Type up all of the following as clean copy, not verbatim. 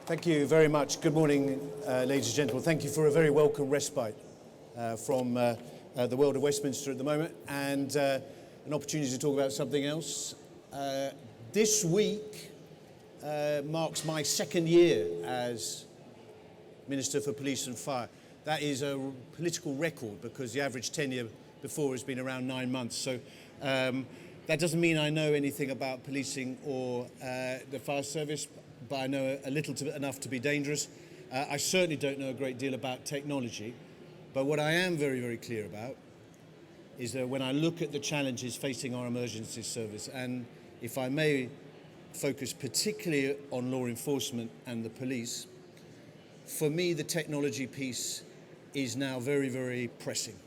Thank you very much. Good morning, ladies and gentlemen. Thank you for a very welcome respite from the world of Westminster at the moment, and an opportunity to talk about something else. This week marks my second year as Minister for Police and Fire. That is a political record because the average tenure before has been around 9 months. So that doesn't mean I know anything about policing or the fire service, but I know a little enough to be dangerous. I certainly don't know a great deal about technology, but what I am very, very clear about is that when I look at the challenges facing our emergency service, and if I may focus particularly on law enforcement and the police, for me the technology piece is now very, very pressing.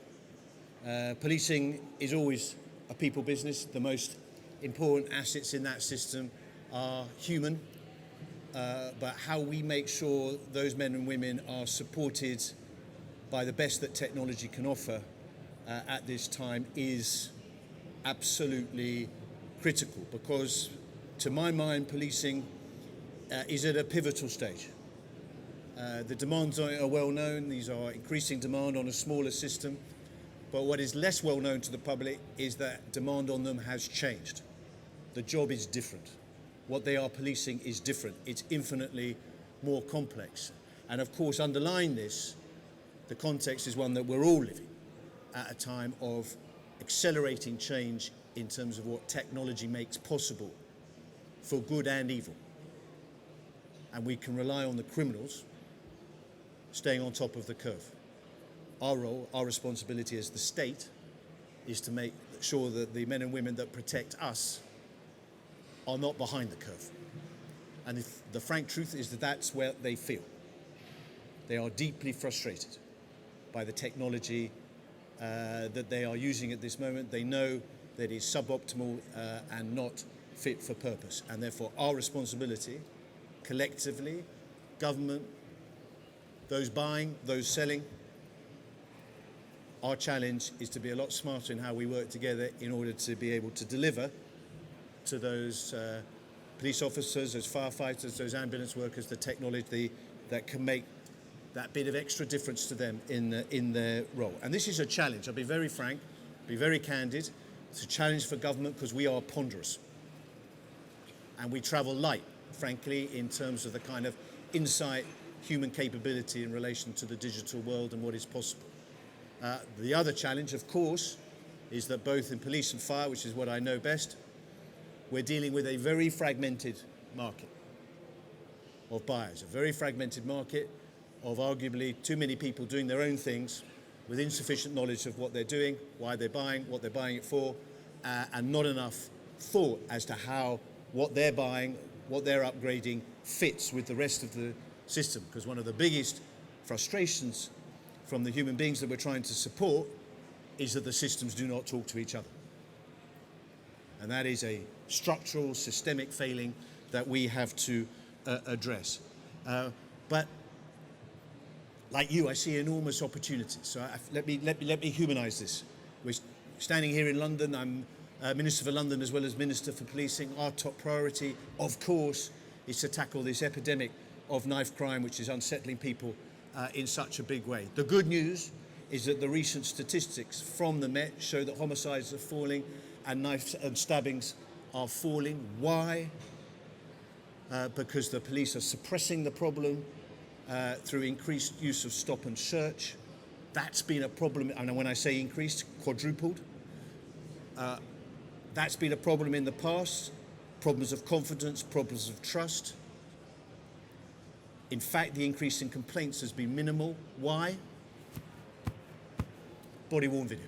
Policing is always a people business. The most important assets in that system are human, but how we make sure those men and women are supported by the best that technology can offer at this time is absolutely critical, because to my mind policing is at a pivotal stage. The demands are well known. These are increasing demand on a smaller system, but what is less well known to the public is that demand on them has changed. The job is different. What they are policing is different. It's infinitely more complex. And of course, underlying this, the context is one that we're all living at a time of accelerating change in terms of what technology makes possible for good and evil. And we can rely on the criminals staying on top of the curve. Our role, our responsibility as the state is to make sure that the men and women that protect us are not behind the curve. And if the frank truth is that that's where they feel. They are deeply frustrated by the technology that they are using at this moment. They know that it is suboptimal and not fit for purpose. And therefore our responsibility, collectively, government, those buying, those selling, our challenge is to be a lot smarter in how we work together in order to be able to deliver to those police officers, those firefighters, those ambulance workers, the technology that can make that bit of extra difference to them in their role. And this is a challenge. I'll be very frank, be very candid. It's a challenge for government because we are ponderous. And we travel light, frankly, in terms of the kind of insight, human capability in relation to the digital world and what is possible. The other challenge, of course, is that both in police and fire, which is what I know best, we're dealing with a very fragmented market of buyers, a very fragmented market of arguably too many people doing their own things with insufficient knowledge of what they're doing, why they're buying, what they're buying it for, and not enough thought as to how what they're buying, what they're upgrading fits with the rest of the system. Because one of the biggest frustrations from the human beings that we're trying to support is that the systems do not talk to each other. And that is a structural, systemic failing that we have to address. But like you, I see enormous opportunities. So let me humanize this. We're standing here in London. I'm Minister for London as well as Minister for Policing. Our top priority, of course, is to tackle this epidemic of knife crime, which is unsettling people in such a big way. The good news is that the recent statistics from the Met show that homicides are falling and knife and stabbings are falling. Why? Because the police are suppressing the problem through increased use of stop and search. That's been a problem, and when I say increased, quadrupled. That's been a problem in the past. Problems of confidence, problems of trust. In fact, the increase in complaints has been minimal. Why? Body-worn video.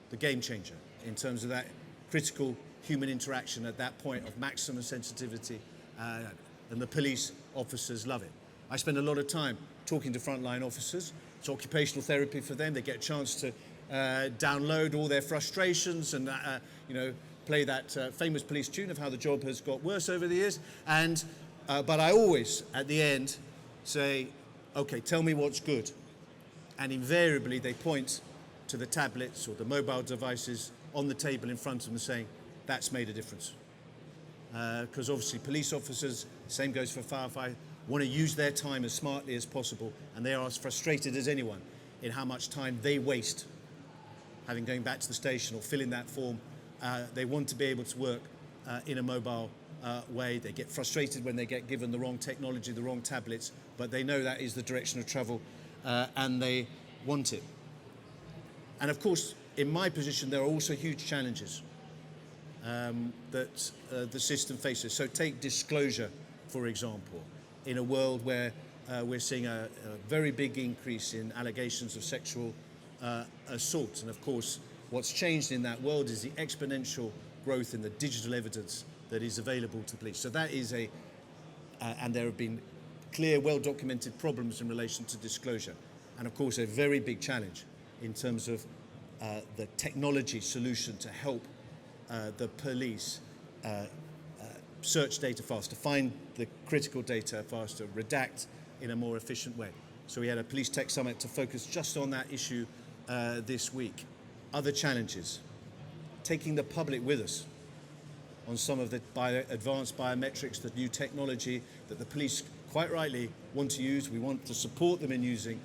The game changer in terms of that critical human interaction at that point of maximum sensitivity, and the police officers love it. I spend a lot of time talking to frontline officers. It's occupational therapy for them. They get a chance to download all their frustrations and play that famous police tune of how the job has got worse over the years. And but I always, at the end, say, okay, tell me what's good. And invariably they point to the tablets or the mobile devices on the table in front of them saying, that's made a difference. Because obviously police officers Same goes for firefighters. Want to use their time as smartly as possible, and they are as frustrated as anyone in how much time they waste having going back to the station or filling that form. They want to be able to work in a mobile way. They get frustrated when they get given the wrong technology, the wrong tablets, but they know that is the direction of travel and they want it. And of course, in my position, there are also huge challenges that the system faces. So take disclosure, for example, in a world where we're seeing a very big increase in allegations of sexual assault. And of course, what's changed in that world is the exponential growth in the digital evidence that is available to police. So that is and there have been clear, well-documented problems in relation to disclosure. And of course, a very big challenge in terms of the technology solution to help the police search data faster, find the critical data faster, redact in a more efficient way. So we had a police tech summit to focus just on that issue this week. Other challenges, taking the public with us on some of the advanced biometrics, the new technology that the police quite rightly want to use. We want to support them in using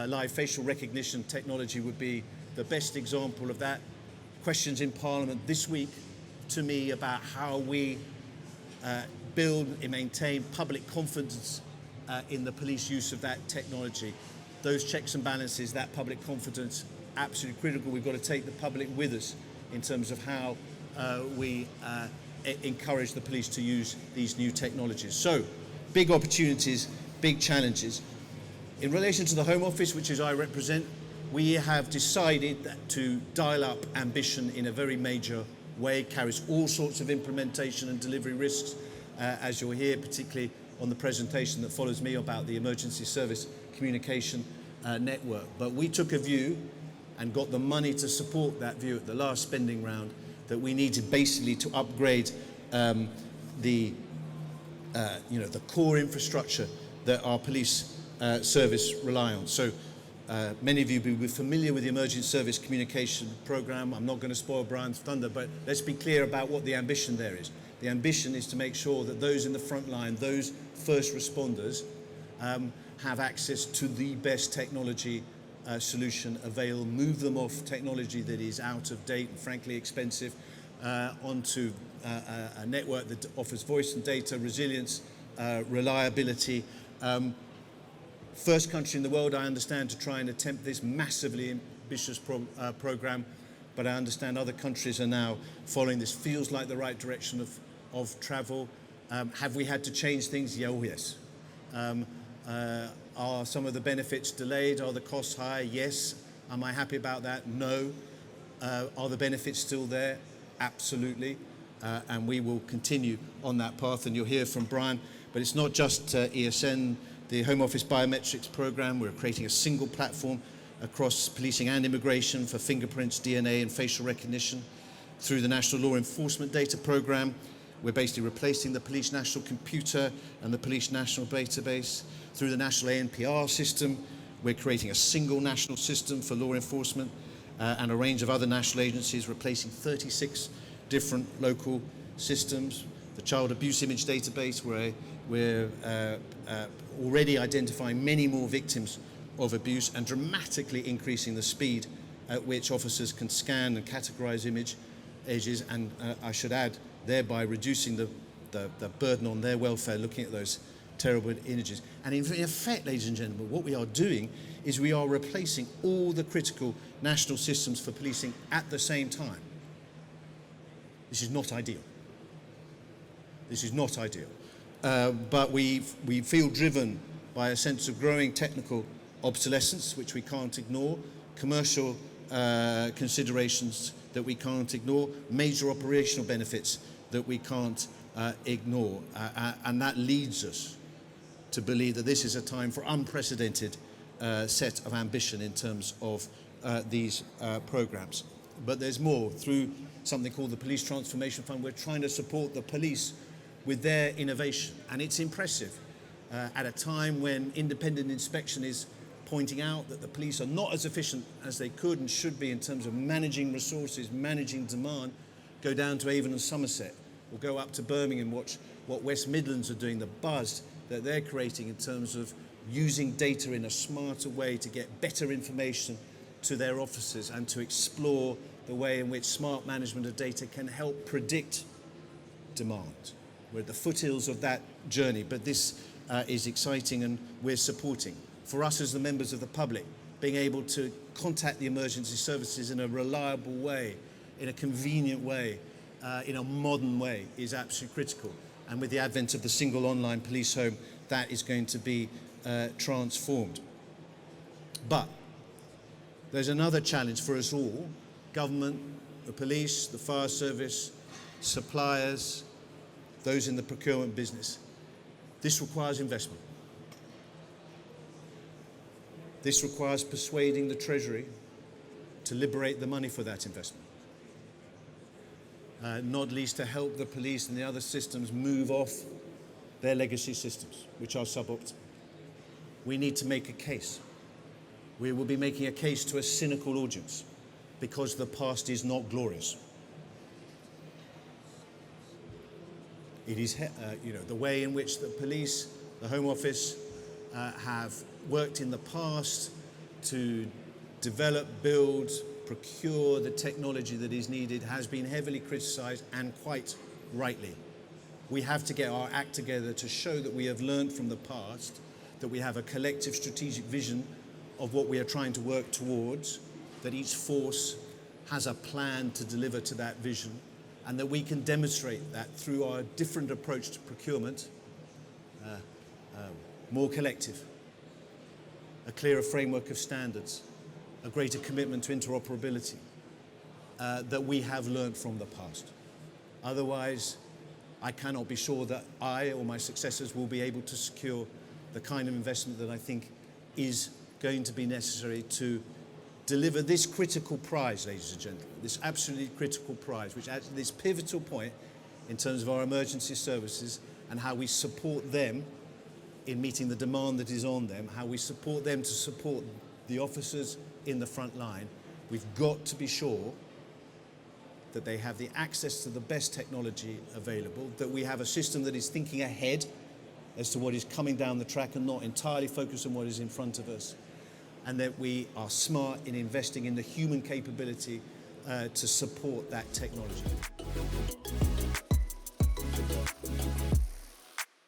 live facial recognition technology would be the best example of that. Questions in Parliament this week to me about how we build and maintain public confidence in the police use of that technology. Those checks and balances, that public confidence, absolutely critical. We've got to take the public with us in terms of how we encourage the police to use these new technologies. So, big opportunities, big challenges. In relation to the Home Office, which is I represent, we have decided that to dial up ambition in a very major way, carries all sorts of implementation and delivery risks, as you'll hear, particularly on the presentation that follows me about the Emergency Service Communication Network. But we took a view and got the money to support that view at the last spending round that we needed basically to upgrade the core infrastructure that our police service rely on. So many of you will be familiar with the Emergency Service Communication Programme. I'm not going to spoil Brian's thunder, but let's be clear about what the ambition there is. The ambition is to make sure that those in the front line, those first responders, have access to the best technology solution available, move them off technology that is out of date and frankly expensive onto a network that offers voice and data, resilience, reliability. First country in the world, I understand, to try and attempt this massively ambitious program, but I understand other countries are now following this. Feels like the right direction of travel. Have we had to change things? Yeah, oh yes. Are some of the benefits delayed? Are the costs high? Yes. Am I happy about that? No. Are the benefits still there? Absolutely. And we will continue on that path, and you'll hear from Brian. But it's not just ESN, the Home Office Biometrics Programme. We're creating a single platform across policing and immigration for fingerprints, DNA and facial recognition. Through the National Law Enforcement Data Programme, we're basically replacing the Police National Computer and the Police National Database. Through the National ANPR system, we're creating a single national system for law enforcement and a range of other national agencies, replacing 36 different local systems. The Child Abuse Image Database, where we're already identifying many more victims of abuse and dramatically increasing the speed at which officers can scan and categorize images, and I should add, thereby reducing the burden on their welfare looking at those terrible images. And in effect, ladies and gentlemen, what we are doing is we are replacing all the critical national systems for policing at the same time. This is not ideal. This is not ideal. But we feel driven by a sense of growing technical obsolescence, which we can't ignore, commercial considerations that we can't ignore, major operational benefits that we can't ignore. And that leads us to believe that this is a time for unprecedented set of ambition in terms of these programs. But there's more. Through something called the Police Transformation Fund, we're trying to support the police with their innovation. And it's impressive at a time when independent inspection is pointing out that the police are not as efficient as they could and should be in terms of managing resources, managing demand. Go down to Avon and Somerset, or go up to Birmingham and watch what West Midlands are doing, the buzz that they're creating in terms of using data in a smarter way to get better information to their officers and to explore the way in which smart management of data can help predict demand. We're at the foothills of that journey, but this is exciting and we're supporting. For us as the members of the public, being able to contact the emergency services in a reliable way, in a convenient way, in a modern way is absolutely critical. And with the advent of the single online police home, that is going to be transformed. But there's another challenge for us all: government, the police, the fire service, suppliers, those in the procurement business. This requires investment. This requires persuading the Treasury to liberate the money for that investment. Not least to help the police and the other systems move off their legacy systems, which are suboptimal. We need to make a case. We will be making a case to a cynical audience because the past is not glorious. It is, the way in which the police, the Home Office, have worked in the past to develop, build, procure the technology that is needed has been heavily criticised, and quite rightly. We have to get our act together to show that we have learned from the past, that we have a collective strategic vision of what we are trying to work towards, that each force has a plan to deliver to that vision, and that we can demonstrate that through our different approach to procurement, more collective, a clearer framework of standards, a greater commitment to interoperability, that we have learned from the past. Otherwise, I cannot be sure that I or my successors will be able to secure the kind of investment that I think is going to be necessary to deliver this critical prize, ladies and gentlemen, this absolutely critical prize, which at this pivotal point in terms of our emergency services and how we support them in meeting the demand that is on them, how we support them to support the officers in the front line. We've got to be sure that they have the access to the best technology available, that we have a system that is thinking ahead as to what is coming down the track and not entirely focused on what is in front of us, and that we are smart in investing in the human capability to support that technology.